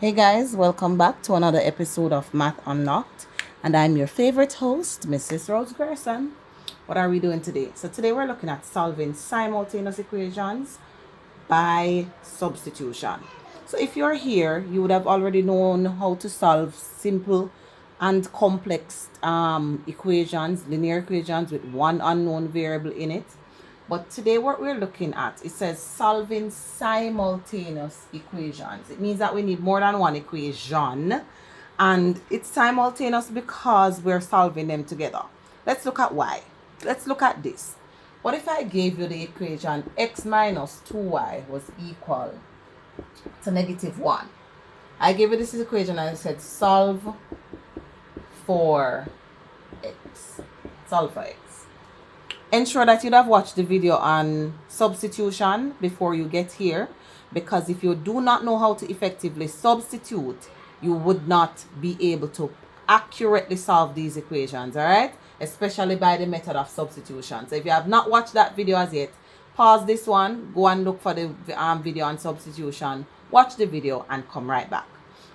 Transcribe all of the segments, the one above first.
Hey guys, welcome back to another episode of Math Unlocked, and I'm your favorite host, Mrs. Rhodes-Grierson. What are we doing today? So today we're looking at solving simultaneous equations by substitution. So if you're here, you would have already known how to solve simple and complex equations, linear equations with one unknown variable in it. But today what we're looking at, it says solving simultaneous equations. It means that we need more than one equation, and it's simultaneous because we're solving them together. Let's look at why. Let's look at this. What if I gave you the equation x minus 2y was equal to -1? I gave you this equation and I said solve for x. Solve for x. Ensure that you'd have watched the video on substitution before you get here, because if you do not know how to effectively substitute, you would not be able to accurately solve these equations, all right? Especially by the method of substitution. So if you have not watched that video as yet, pause this one, go and look for the video on substitution, watch the video, and come right back.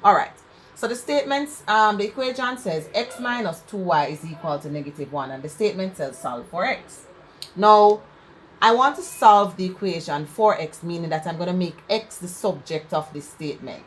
All right. So the statements, the equation says x minus 2y is equal to -1, and the statement says solve for x. Now, I want to solve the equation for x, meaning that I'm going to make x the subject of this statement.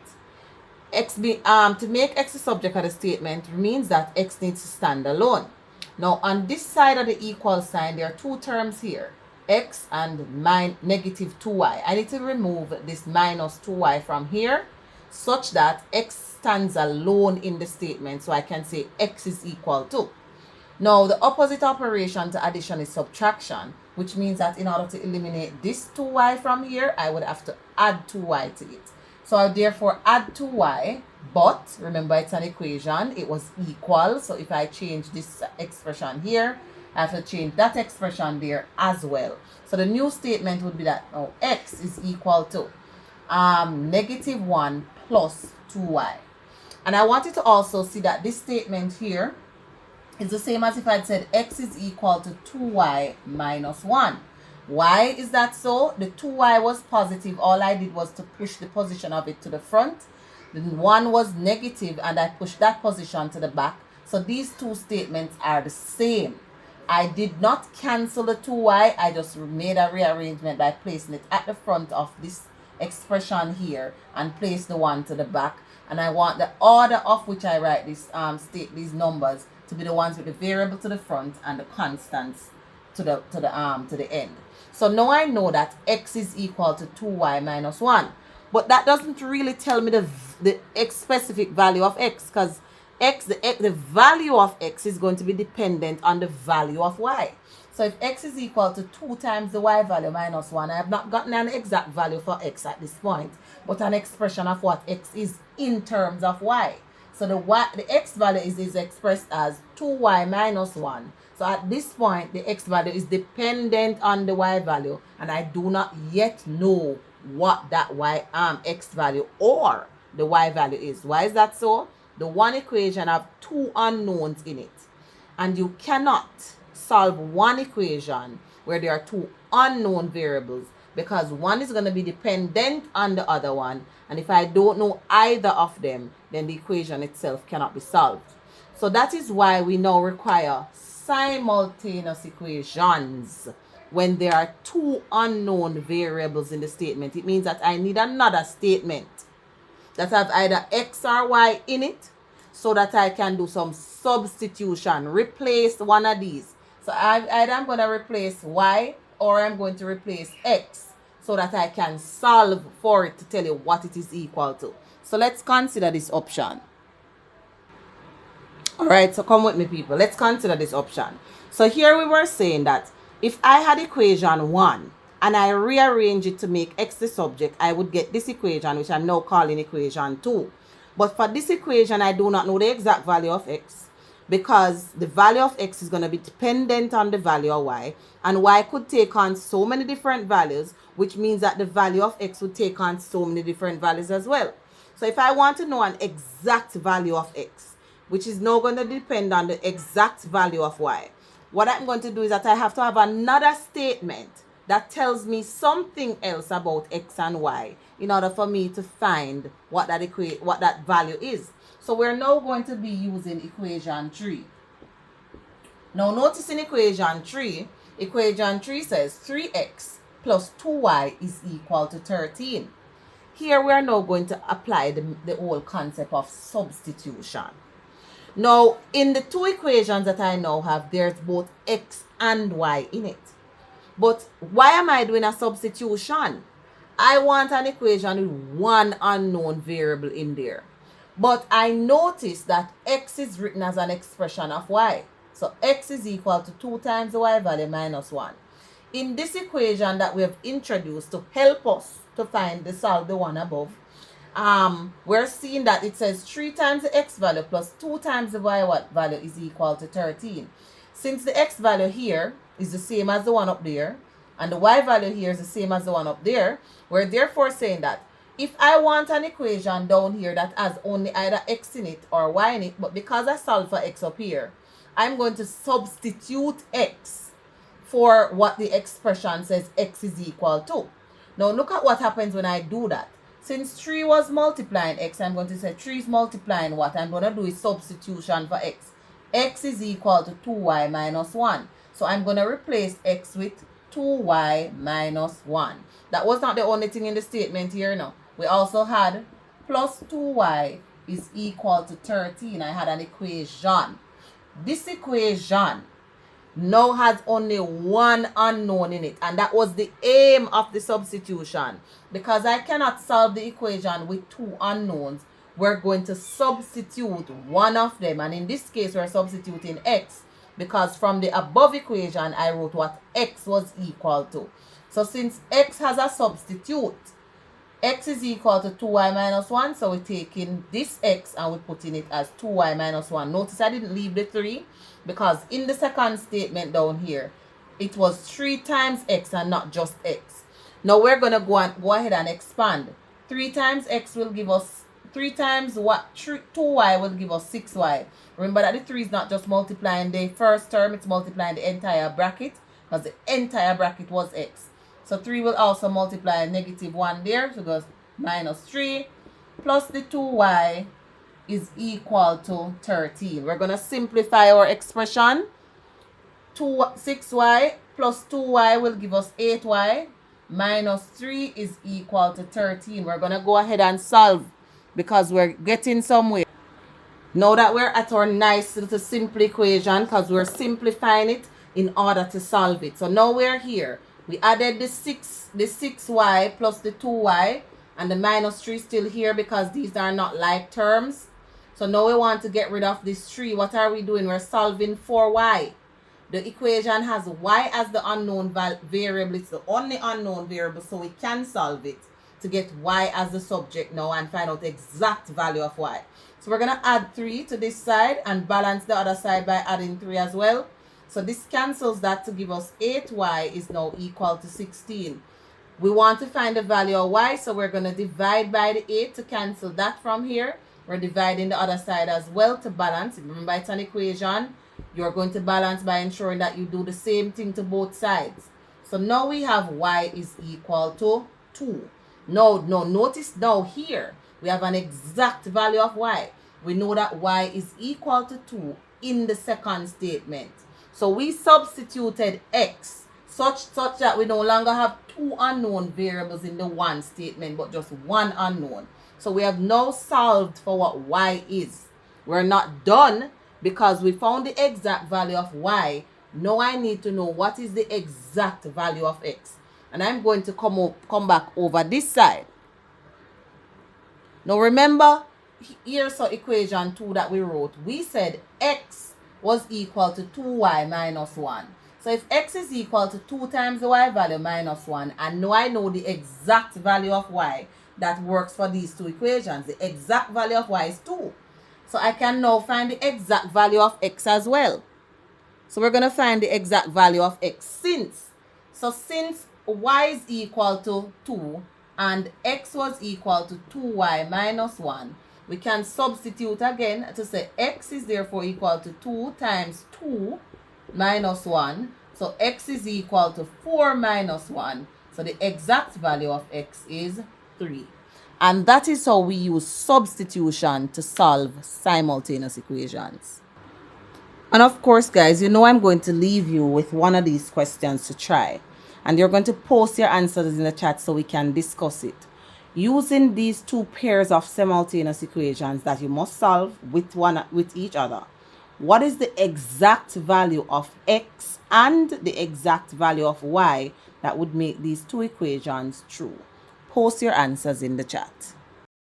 To make x the subject of the statement means that x needs to stand alone. Now, on this side of the equal sign, there are two terms here, x and -2y. I need to remove this minus 2y from here such that x stands alone in the statement, so I can say x is equal to. Now, the opposite operation to addition is subtraction, which means that in order to eliminate this 2y from here, I would have to add 2y to it. So I therefore add 2y, but remember it's an equation, it was equal. So if I change this expression here, I have to change that expression there as well. So the new statement would be that now x is equal to -1 plus 2y. And I want you to also see that this statement here is the same as if I'd said x is equal to 2y minus 1. Why is that so? The 2y was positive. All I did was to push the position of it to the front. The 1 was negative, and I pushed that position to the back. So these two statements are the same. I did not cancel the 2y. I just made a rearrangement by placing it at the front of this expression here and place the 1 to the back. And I want the order of which I write this these numbers to be the ones with the variable to the front and the constants to the end. So now I know that x is equal to 2y minus 1. But that doesn't really tell me the specific value of x, because the value of x is going to be dependent on the value of y. So if x is equal to 2 times the y value minus 1, I have not gotten an exact value for x at this point, but an expression of what x is in terms of y. So the x value is expressed as 2y minus 1. So at this point, the x value is dependent on the y value, and I do not yet know what that x value or the y value is. Why is that so? The one equation have two unknowns in it, and you cannot solve one equation where there are two unknown variables, because one is going to be dependent on the other one, and if I don't know either of them, then the equation itself cannot be solved. So that is why we now require simultaneous equations when there are two unknown variables in the statement. It means that I need another statement that has either x or y in it, so that I can do some substitution, replace one of these. So either I'm going to replace y or I'm going to replace x, so that I can solve for it to tell you what it is equal to. So let's consider this option. All right, so come with me, people. Let's consider this option. So here we were saying that if I had equation 1 and I rearrange it to make x the subject, I would get this equation, which I'm now calling equation 2. But for this equation, I do not know the exact value of x, because the value of x is going to be dependent on the value of y, and y could take on so many different values, which means that the value of x would take on so many different values as well. So if I want to know an exact value of x, which is now going to depend on the exact value of y, what I'm going to do is that I have to have another statement that tells me something else about x and y in order for me to find what that value is. So we're now going to be using equation 3. Now notice in equation 3 says 3x plus 2y is equal to 13. Here we are now going to apply the whole concept of substitution. Now, in the two equations that I now have, there's both x and y in it. But why am I doing a substitution? I want an equation with one unknown variable in there. But I notice that x is written as an expression of y. So x is equal to 2 times the y value minus 1. In this equation that we have introduced to help us to solve the one above, we're seeing that it says 3 times the x value plus 2 times the y value is equal to 13. Since the x value here is the same as the one up there, and the y value here is the same as the one up there, we're therefore saying that if I want an equation down here that has only either x in it or y in it, but because I solve for x up here, I'm going to substitute x for what the expression says x is equal to. Now look at what happens when I do that. Since 3 was multiplying x, I'm going to say 3 is multiplying what? I'm going to do is substitution for x. X is equal to 2y minus 1. So I'm going to replace x with 2y minus 1. That was not the only thing in the statement here now. We also had plus 2y is equal to 13. I had an equation. This equation now has only one unknown in it, and that was the aim of the substitution. Because I cannot solve the equation with two unknowns, we're going to substitute one of them, and in this case we're substituting x, because from the above equation I wrote what x was equal to. So since x has a substitute, x is equal to 2y minus 1, so we're taking this x and we're putting it as 2y minus 1. Notice I didn't leave the 3, because in the second statement down here, it was 3 times x and not just x. Now we're going to go ahead and expand. 3 times x will give us 3 times what 2y will give us 6y. Remember that the 3 is not just multiplying the first term, it's multiplying the entire bracket, because the entire bracket was x. So 3 will also multiply negative 1 there, so it goes minus 3 plus the 2y is equal to 13. We're going to simplify our expression. 6y plus 2y will give us 8y minus 3 is equal to 13. We're going to go ahead and solve because we're getting somewhere. Now that we're at our nice little simple equation, because we're simplifying it in order to solve it. So now we're here. We added the 6y plus the 2y, and the minus 3 still here because these are not like terms. So now we want to get rid of this 3. What are we doing? We're solving for y. The equation has y as the unknown variable. It's the only unknown variable, so we can solve it to get y as the subject now and find out the exact value of y. So we're going to add 3 to this side and balance the other side by adding 3 as well. So this cancels that to give us 8y is now equal to 16. We want to find the value of y, so we're going to divide by the 8 to cancel that from here. We're dividing the other side as well to balance. Remember, it's an equation. You're going to balance by ensuring that you do the same thing to both sides. So now we have y is equal to 2. No, notice now here, we have an exact value of y. We know that y is equal to 2 in the second statement. So we substituted x such that we no longer have two unknown variables in the one statement, but just one unknown. So we have now solved for what y is. We're not done because we found the exact value of y. Now I need to know what is the exact value of x. And I'm going to come back over this side. Now remember, here's our equation 2 that we wrote. We said x was equal to 2y minus 1. So if x is equal to 2 times the y value minus 1, and now I know the exact value of y that works for these two equations. The exact value of y is 2. So I can now find the exact value of x as well. So we're going to find the exact value of x since y is equal to 2 and x was equal to 2y minus 1, we can substitute again to say x is therefore equal to 2 times 2 minus 1. So x is equal to 4 minus 1. So the exact value of x is 3. And that is how we use substitution to solve simultaneous equations. And of course, guys, you know I'm going to leave you with one of these questions to try. And you're going to post your answers in the chat so we can discuss it. Using these two pairs of simultaneous equations that you must solve with each other, what is the exact value of x and the exact value of y that would make these two equations true? Post your answers in the chat.